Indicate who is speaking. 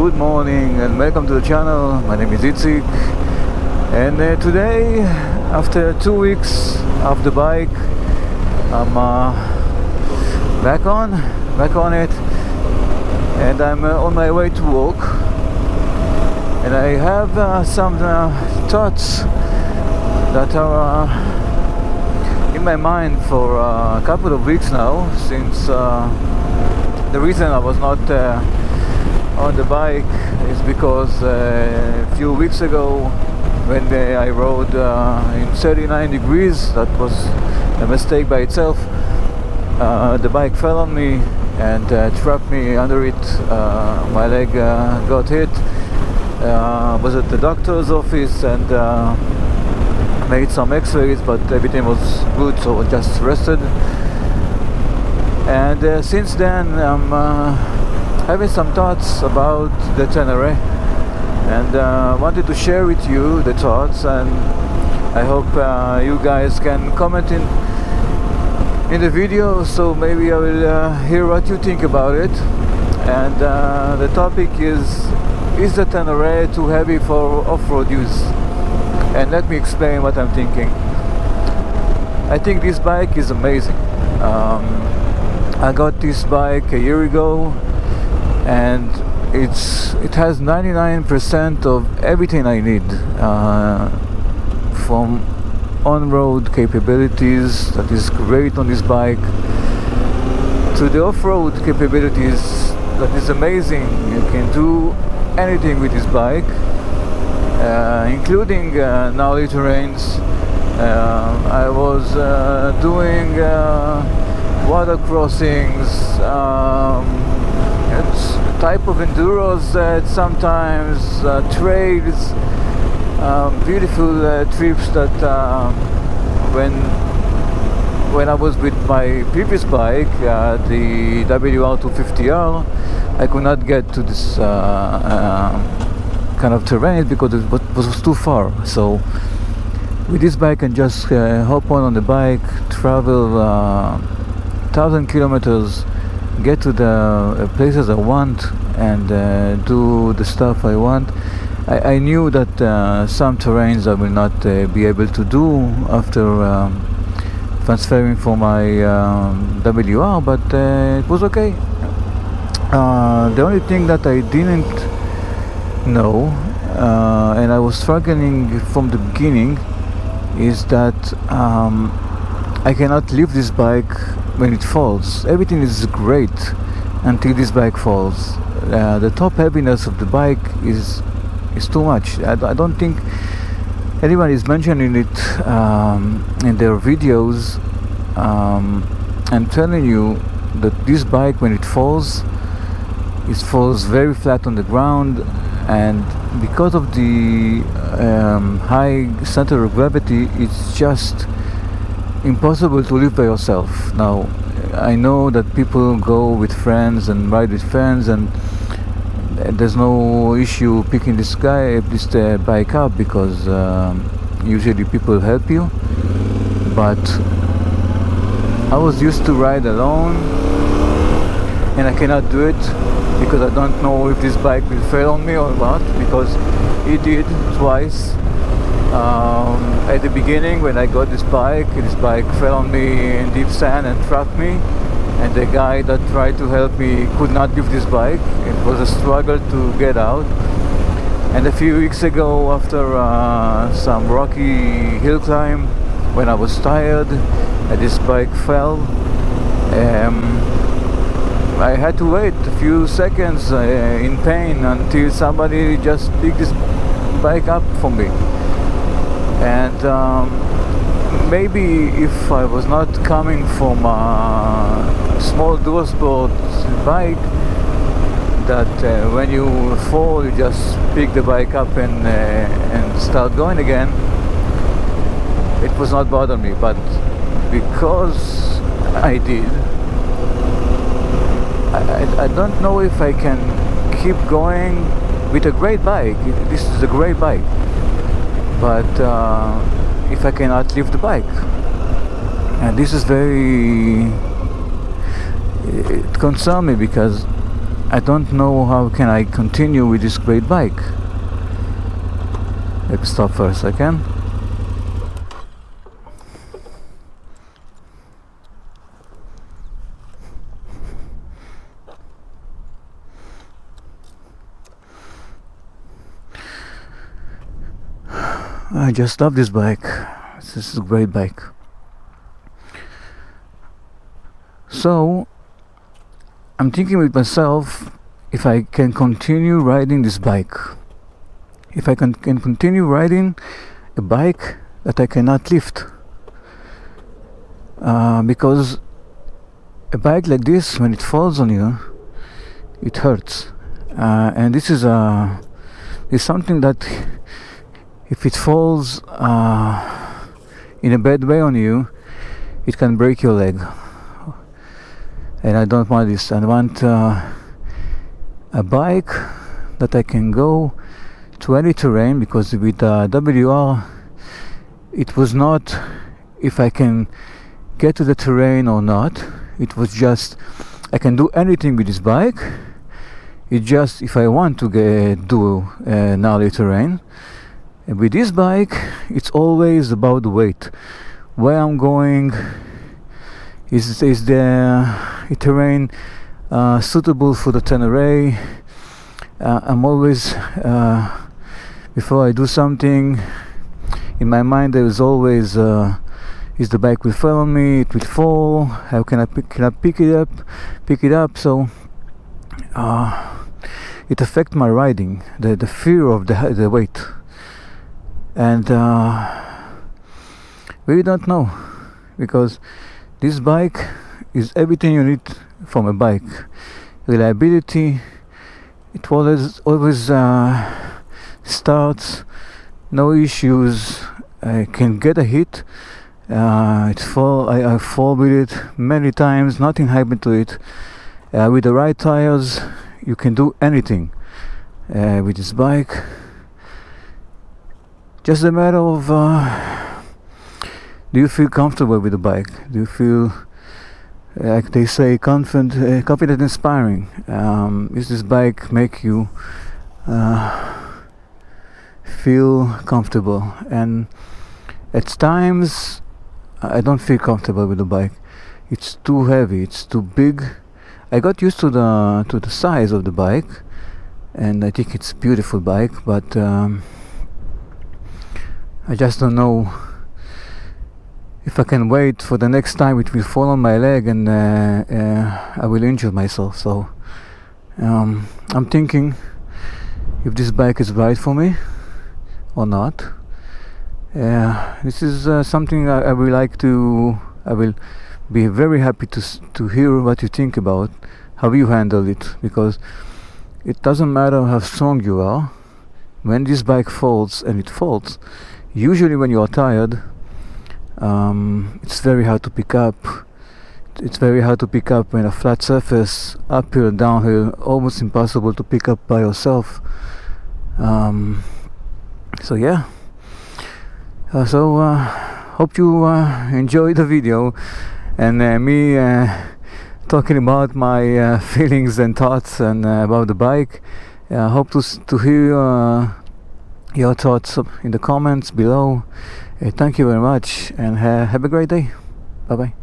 Speaker 1: good morning and welcome to the channel. My name is Itzik, and today, after 2 weeks off the bike, I'm back on it, and I'm on my way to work, and I have some thoughts that are in my mind for a couple of weeks now, since the reason I was not on the bike is because a few weeks ago, when I rode in 39 degrees, that was a mistake by itself. The bike fell on me and trapped me under it. My leg got hit. I was at the doctor's office and made some x-rays, but everything was good, so I just rested. And since then I'm having some thoughts about the Tenere, and wanted to share with you the thoughts, and I hope you guys can comment in the video, so maybe I will hear what you think about it. And the topic is the Tenere too heavy for off-road use? And let me explain what I'm thinking. I think this bike is amazing. I got this bike a year ago, and it has 99% of everything I need, from on-road capabilities that is great on this bike, to the off-road capabilities that is amazing. You can do anything with this bike, including gnarly terrains. I was doing water crossings, it's a type of enduros that sometimes trails, beautiful trips that when I was with my previous bike, the WR250R, I could not get to this kind of terrain because it was too far. So with this bike I can just hop on the bike, travel 1,000 kilometers, get to the places I want, and do the stuff I want. I knew that some terrains I will not be able to do after transferring for my WR, but it was okay. The only thing that I didn't know, and I was struggling from the beginning, is that I cannot leave this bike when it falls. Everything is great until this bike falls. The top heaviness of the bike is too much. I don't think anyone is mentioning it in their videos. I'm telling you that this bike, when it falls very flat on the ground, and because of the high center of gravity, it's just impossible to live by yourself. Now, I know that people go with friends and ride with friends, and there's no issue picking this bike up, because usually people help you. But I was used to ride alone, and I cannot do it because I don't know if this bike will fail on me or not, because it did twice. At the beginning, when I got this bike fell on me in deep sand and trapped me, and the guy that tried to help me could not give this bike. It was a struggle to get out. And a few weeks ago, after some rocky hill climb, when I was tired and this bike fell, I had to wait a few seconds in pain until somebody just picked this bike up for me. And maybe if I was not coming from a small dual sport bike, that when you fall you just pick the bike up and start going again, it was not bothering me. But because I did, I don't know if I can keep going with a great bike. This is a great bike, but if I cannot leave the bike, and this is very, it concerns me, because I don't know how can I continue with this great bike. Let's stop for a second. I just love this bike. This is a great bike. So I'm thinking with myself, if I can continue riding this bike, if I can continue riding a bike that I cannot lift, because a bike like this, when it falls on you, it hurts, and this is something that if it falls in a bad way on you, it can break your leg. And I don't want this. I want a bike that I can go to any terrain, because with WR it was not if I can get to the terrain or not. It was just I can do anything with this bike. It's just if I want to do gnarly terrain. And with this bike, it's always about the weight. Where I'm going, is the terrain suitable for the Tenere? I'm always, before I do something, in my mind there is always, is the bike will fall on me? It will fall. How can I pick it up? So it affects my riding. The fear of the weight. And we don't know, because this bike is everything you need from a bike. Reliability, it always starts, no issues. I can get a hit, I fall with it many times, nothing happened to it. With the right tires you can do anything with this bike. Just a matter of do you feel comfortable with the bike? Do you feel, like they say, confident, inspiring? Does this bike make you feel comfortable? And at times I don't feel comfortable with the bike. It's too heavy, it's too big. I got used to the size of the bike, and I think it's a beautiful bike, but I just don't know if I can wait for the next time it will fall on my leg and I will injure myself. So I'm thinking if this bike is right for me or not. This is something I will be very happy to hear what you think about, how you handle it, because it doesn't matter how strong you are. When this bike falls, and it falls, usually when you are tired, it's very hard to pick up. It's very hard to pick up when a flat surface, uphill, downhill, almost impossible to pick up by yourself. So yeah. Hope you enjoyed the video, and me talking about my feelings and thoughts and about the bike. Hope to hear your thoughts in the comments below. Thank you very much, and have a great day. Bye bye.